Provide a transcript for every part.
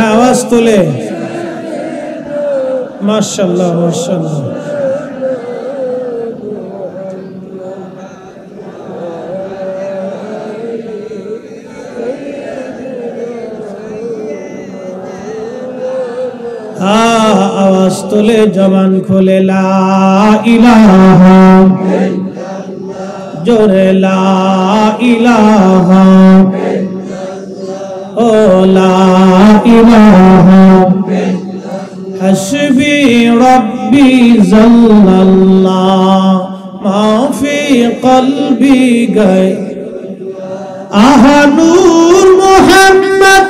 आवाज तुले माशाल्लाह माशाल्लाह आवाज तुले जबान खोले ला इलाहा जोरे ला इलाहा ओ ला इलाहा हस्बी रब्बी जल्लल्लाह मा फी क़ल्बी गए आहा नूर मोहम्मद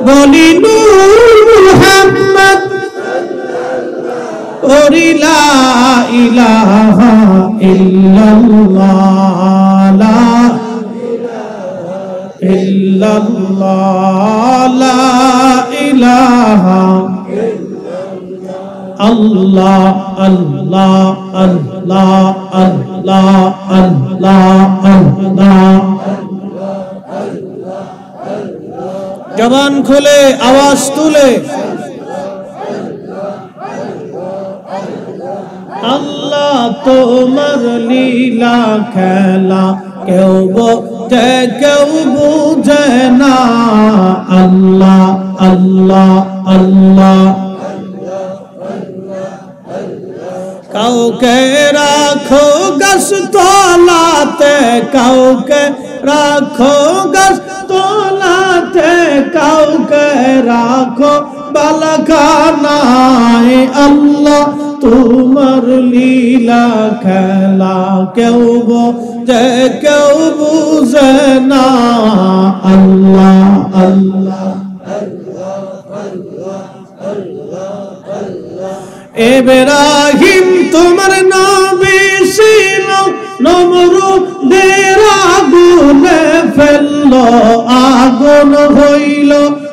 बोली नूर मोहम्मद और ला इलाहा इल्लल्लाह ला इल्लल्लाह ला इलाहा अल्लाह अल्लाह अल्लाह अल्लाह अल्लाह अल्लाह जबान खोले आवाज तुले अल्लाह तोमर लीला खेला क्यों बोझे क्यों बूझे ना अल्लाह अल्लाह अल्लाह काउके राखो गस तोलाते काउके राखो गस तोलाते काउके राखो बालखानाए अल्लाह तुमर लीला खेला क्यों बोझे क्यों बूझे ना अल्लाह अल्लाह इब्राहिम तुमर नबी सिनो नमरूদের আগুনে ফেললো আগুন হইল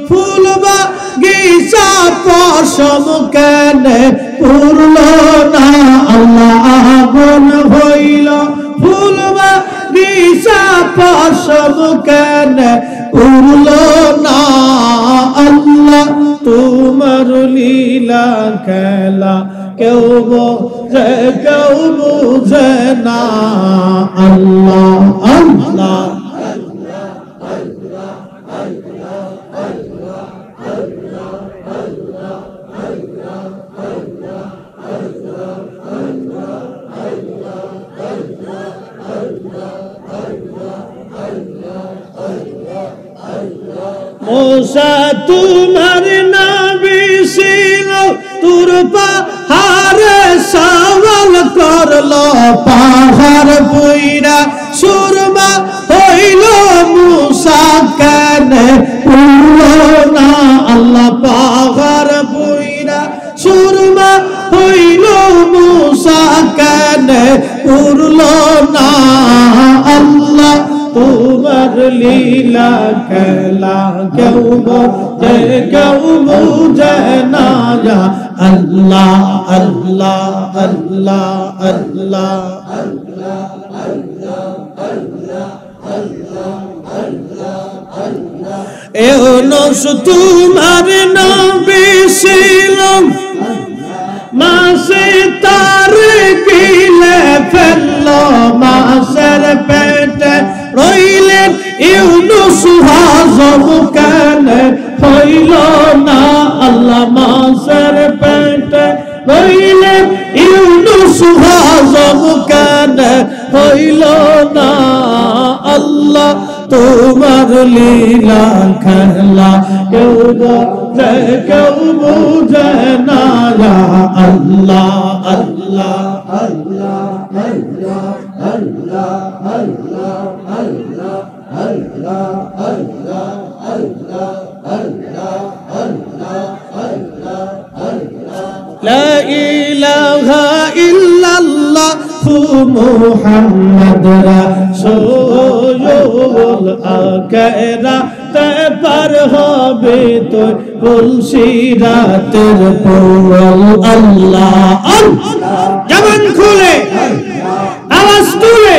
ফুল বাগিচা পশম কেনে পুরলো না আল্লাহ আগুন হইল ফুল বাগিচা পশম কেনে পুরলো না আল্লাহ तुमर लीला खेला क्यों बोझे क्यों बूझे ना अल्लाह अल्लाह मूसा तुम्हार नबी सिलो तुर पहाड़ सवाल कर लो पहाड़ पुईरा सुरमा होइलो मूसा कने पुरलो ना अल्लाह पहाड़ पुईरा सुरमा होइलो मूसा कने पुरलो ना अल्लाह तुमर लीला खेला क्यों बोझे क्यों बूझे ना या अल्लाह अल्लाह अल्लाह अल्लाह अल्लाह अल्लाह ए नौस तुमर नबी सिलो मासे तार गिले फेलो मासेर पेटे রইলেন ইউনুস হাজম কেনে হইল না আল্লাহ মাসের পেটে রইলেন ইউনুস হাজম কেনে হইল না আল্লাহ তোমার লীলা খেলা কেউ বোঝে কেউ বুঝে না আল্লাহ আল্লাহ আল্লাহ আল্লাহ আল্লাহ আল্লাহ আল্লাহ আল্লাহ আল্লাহ আল্লাহ আল্লাহ আল্লাহ আল্লাহ আল্লাহ লা ইলাহা ইল্লাল্লাহ মুহাম্মদ রাসূলুল আখিরাতে পার হবে তো ফুলসিরাতের পৌল আল্লাহ জবান খুলে আওয়াজ তুলে